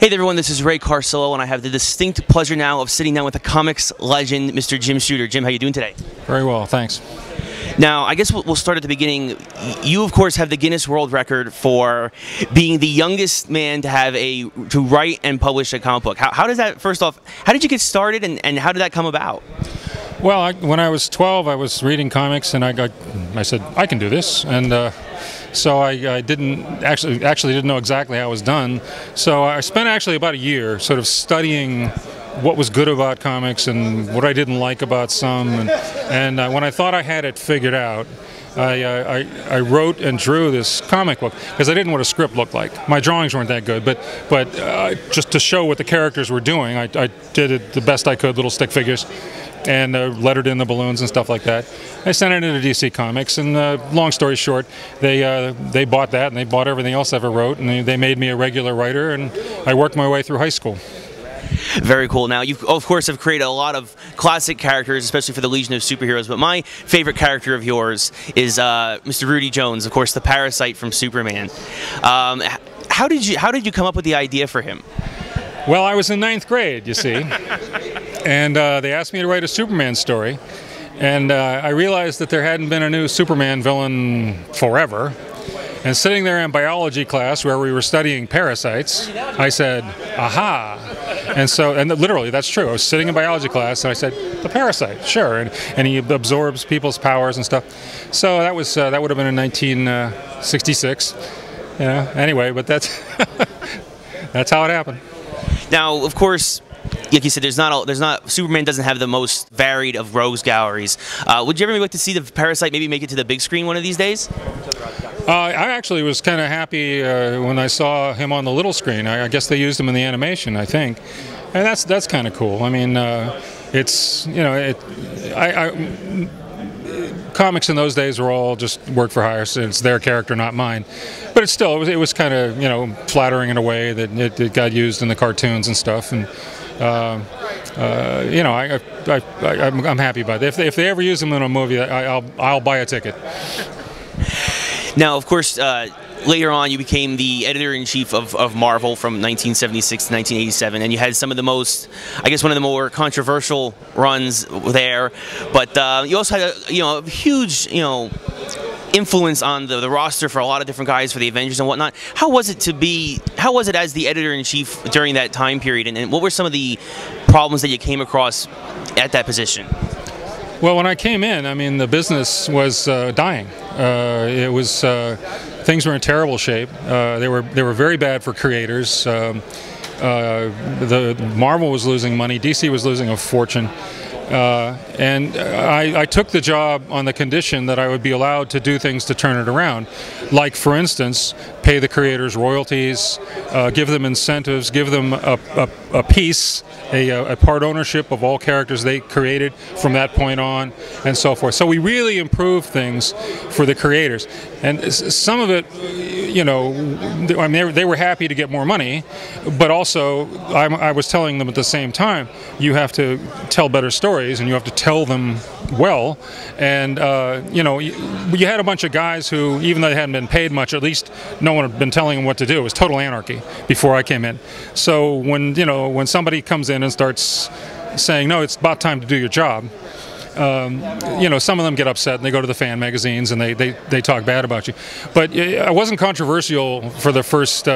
Hey there, everyone, this is Ray Carsillo, and I have the distinct pleasure now of sitting down with a comics legend, Mr. Jim Shooter. Jim, how you doing today? Very well, thanks. Now, I guess we'll start at the beginning. You, of course, have the Guinness World Record for being the youngest man to write and publish a comic book. How does that, first off, how did you get started, and how did that come about? Well, when I was 12, I was reading comics, and I said, I can do this, and so I didn't actually didn't know exactly how it was done. So I spent actually about a year sort of studying what was good about comics and what I didn't like about some, and when I thought I had it figured out, I wrote and drew this comic book because I didn't know what a script looked like. My drawings weren't that good, but just to show what the characters were doing, I did it the best I could, little stick figures, and lettered in the balloons and stuff like that. I sent it into DC Comics, and long story short, they bought that, and they bought everything else I ever wrote, and they made me a regular writer, and I worked my way through high school. Very cool. Now, you, of course, have created a lot of classic characters, especially for the Legion of Superheroes, but my favorite character of yours is Mr. Rudy Jones, of course, the Parasite from Superman. How did you come up with the idea for him? Well, I was in 9th grade, you see, and they asked me to write a Superman story, and I realized that there hadn't been a new Superman villain forever. And sitting there in biology class where we were studying parasites, I said, aha. And literally, that's true. I was sitting in biology class, and I said, the parasite, sure. And he absorbs people's powers and stuff. So that would have been in 1966. Anyway, but that's how it happened. Now, of course, like you said, Superman doesn't have the most varied of rogues galleries. Would you ever like to see the Parasite maybe make it to the big screen one of these days? I actually was kind of happy when I saw him on the little screen. I guess they used him in the animation, I think, and that's kind of cool. I mean, it's comics in those days were all just work for hire, so it's their character, not mine. But it was kind of flattering in a way that it got used in the cartoons and stuff, and I'm happy about it. If they ever use him in a movie, I'll buy a ticket. Now, of course, later on you became the editor-in-chief of Marvel from 1976 to 1987, and you had some of the most, I guess, one of the more controversial runs there. But you also had a huge, influence on the roster for a lot of different guys for the Avengers and whatnot. How was it as the editor-in-chief during that time period, and what were some of the problems that you came across at that position? Well, when I came in, I mean, the business was dying. Things were in terrible shape. They were very bad for creators. The Marvel was losing money. DC was losing a fortune. And I took the job on the condition that I would be allowed to do things to turn it around. Like, for instance, pay the creators royalties, give them incentives, give them a piece, a part ownership of all characters they created from that point on, and so forth. So we really improved things for the creators. And some of it, I mean, they were happy to get more money, but also I was telling them at the same time, you have to tell better stories, and you have to tell them well. And you had a bunch of guys who, even though they hadn't been paid much, at least no one had been telling them what to do. It was total anarchy before I came in. So when somebody comes in and starts saying, no, it's about time to do your job, some of them get upset and they go to the fan magazines and they talk bad about you. But I wasn't controversial for the first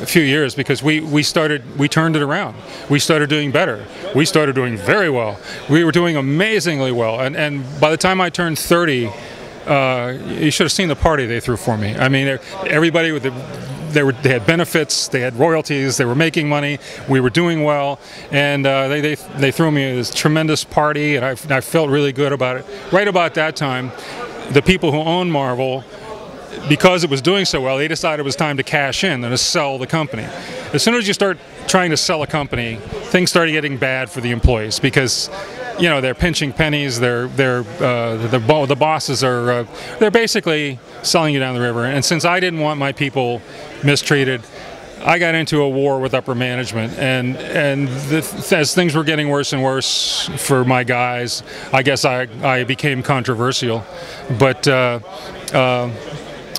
few years because we turned it around. We started doing better. We started doing very well. We were doing amazingly well. And by the time I turned 30, you should have seen the party they threw for me. I mean, everybody they had benefits, they had royalties, they were making money, we were doing well, and they threw me this tremendous party, and I felt really good about it. Right about that time, the people who owned Marvel, because it was doing so well, they decided it was time to cash in and to sell the company. As soon as you start trying to sell a company, things started getting bad for the employees because they're pinching pennies. The bosses are they're basically selling you down the river. And since I didn't want my people mistreated, I got into a war with upper management. And as things were getting worse and worse for my guys, I guess I became controversial. But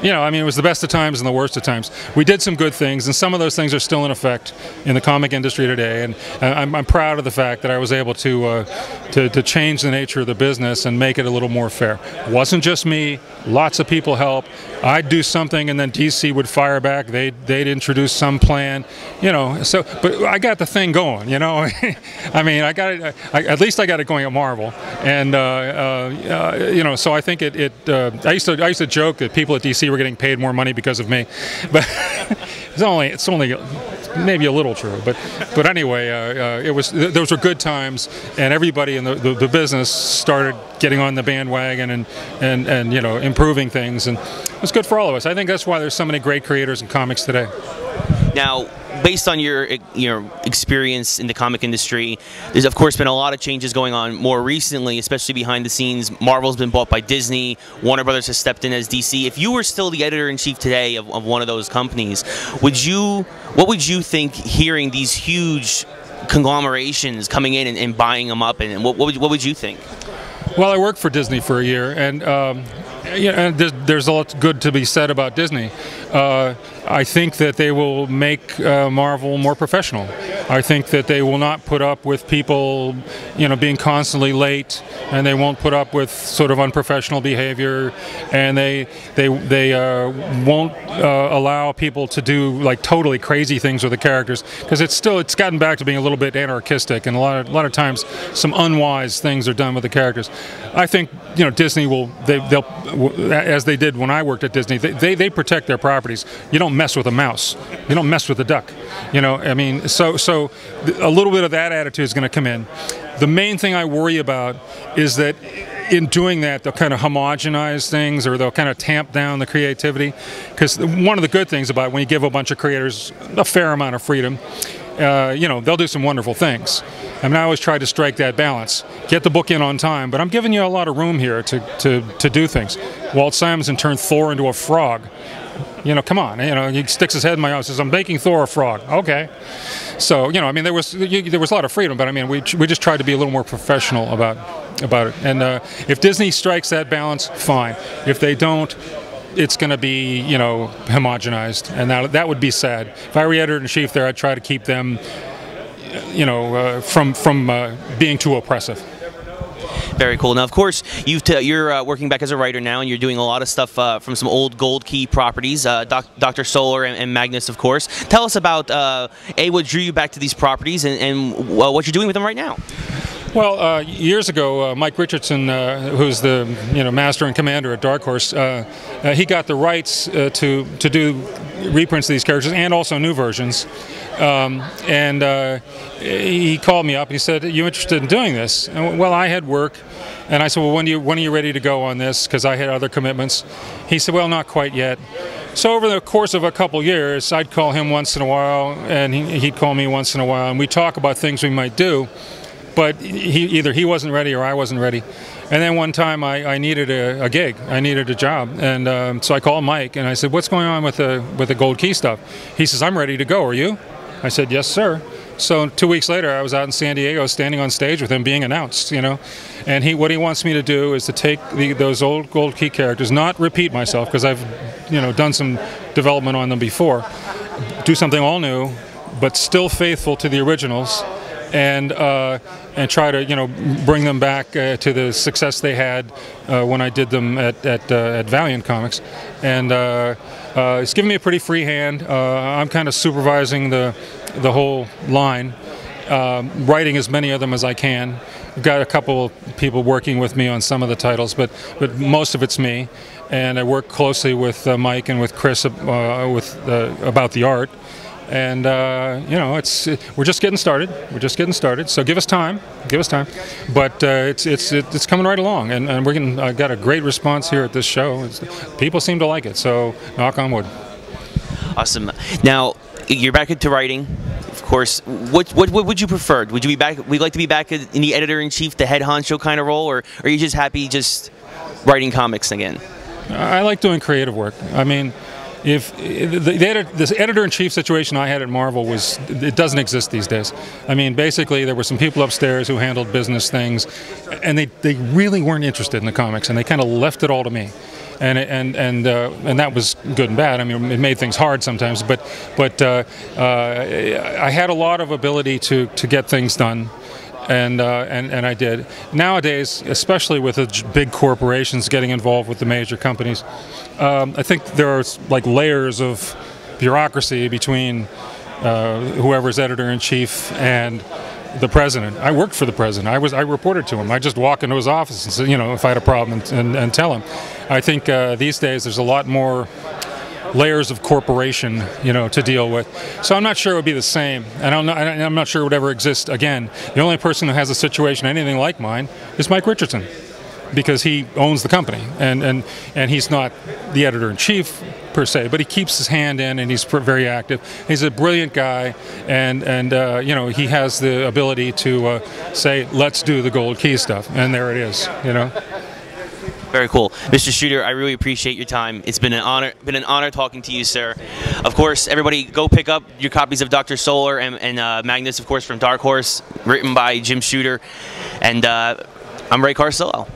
you know, I mean, it was the best of times and the worst of times. We did some good things, and some of those things are still in effect in the comic industry today. And I'm proud of the fact that I was able to change the nature of the business and make it a little more fair. It wasn't just me; lots of people helped. I'd do something, and then DC would fire back. They'd introduce some plan, you know. So, but I got the thing going, you know. I mean, at least I got it going at Marvel, and you know. So I think I used to joke that people at DC were getting paid more money because of me, but it's only maybe a little true. But anyway, those were good times, and everybody in the business started getting on the bandwagon and you know, improving things, and it was good for all of us. I think that's why there's so many great creators in comics today. Now, based on your experience in the comic industry, there's of course been a lot of changes going on more recently, especially behind the scenes. Marvel's been bought by Disney. Warner Brothers has stepped in as DC. If you were still the editor-in-chief today of one of those companies, what would you think hearing these huge conglomerations coming in and buying them up, and what would you think? Well, I worked for Disney for a year, and yeah, there's a lot good to be said about Disney. I think that they will make Marvel more professional. I think that they will not put up with people, you know, being constantly late, and they won't put up with sort of unprofessional behavior, and they won't allow people to do like totally crazy things with the characters, because it's gotten back to being a little bit anarchistic, and a lot of times some unwise things are done with the characters. I think, you know, Disney they'll as they did when I worked at Disney, they protect their properties. You don't mess with a mouse. You don't mess with a duck. You know, I mean, so a little bit of that attitude is going to come in. The main thing I worry about is that in doing that, they'll kind of homogenize things, or they'll kind of tamp down the creativity. Because one of the good things about when you give a bunch of creators a fair amount of freedom, you know, they'll do some wonderful things. I mean, I always try to strike that balance. Get the book in on time, but I'm giving you a lot of room here to do things. Walt Simonson turned Thor into a frog. You know, come on. You know, he sticks his head in my house and says, "I'm making Thor a frog." Okay. So, you know, I mean, there was a lot of freedom, but I mean, we just tried to be a little more professional about it. And if Disney strikes that balance, fine. If they don't, it's going to be, you know, homogenized, and that would be sad. If I were editor-in-chief there, I'd try to keep them, you know, from being too oppressive. Very cool. Now, of course, you're working back as a writer now, and you're doing a lot of stuff from some old Gold Key properties, Doctor Solar and Magnus, of course. Tell us about what drew you back to these properties, and what you're doing with them right now. Well, years ago, Mike Richardson, who's the master and commander at Dark Horse, he got the rights to do reprints of these characters and also new versions. He called me up. He said, "Are you interested in doing this?" And, well, I had work, and I said, "Well, when are you ready to go on this?" Because I had other commitments. He said, "Well, not quite yet." So over the course of a couple years, I'd call him once in a while, and he'd call me once in a while, and we'd talk about things we might do. But either he wasn't ready or I wasn't ready. And then one time I needed a gig. I needed a job. And so I called Mike and I said, "What's going on with the Gold Key stuff?" He says, "I'm ready to go. Are you?" I said, "Yes, sir." So 2 weeks later, I was out in San Diego standing on stage with him being announced, you know. And what he wants me to do is to take those old Gold Key characters, not repeat myself, because I've done some development on them before, do something all new, but still faithful to the originals. And try to bring them back to the success they had when I did them at Valiant Comics, and it's given me a pretty free hand. I'm kind of supervising the whole line, writing as many of them as I can. I've got a couple of people working with me on some of the titles, but most of it's me, and I work closely with Mike and with Chris about the art. And we're just getting started. We're just getting started. So give us time. Give us time. But it's coming right along, and we're getting. I got a great response here at this show. People seem to like it. So knock on wood. Awesome. Now you're back into writing. Of course. What would you prefer? Would you be back? Would you like to be back in the editor-in-chief, the head honcho kind of role, or are you just happy just writing comics again? I like doing creative work. I mean, if this editor-in-chief situation I had at Marvel it doesn't exist these days. I mean, basically there were some people upstairs who handled business things, and they really weren't interested in the comics, and they kind of left it all to me. and that was good and bad. I mean, it made things hard sometimes, but I had a lot of ability to get things done. And I did. Nowadays, especially with the big corporations getting involved with the major companies, I think there are like layers of bureaucracy between whoever's editor-in-chief and the president. I worked for the president. I reported to him. I just walk into his office and say, you know, if I had a problem and tell him. I think these days there's a lot more layers of corporation, you know, to deal with. So I'm not sure it would be the same, and I'm not sure it would ever exist again. The only person who has a situation anything like mine is Mike Richardson, because he owns the company, and he's not the editor-in-chief per se, but he keeps his hand in, and he's very active. He's a brilliant guy, and you know, he has the ability to say, let's do the gold key stuff, and there it is, you know. Very cool. Mr. Shooter, I really appreciate your time. It's been an honor talking to you, sir. Of course, everybody go pick up your copies of Doctor Solar and Magnus, of course, from Dark Horse, written by Jim Shooter. And I'm Ray Carsillo.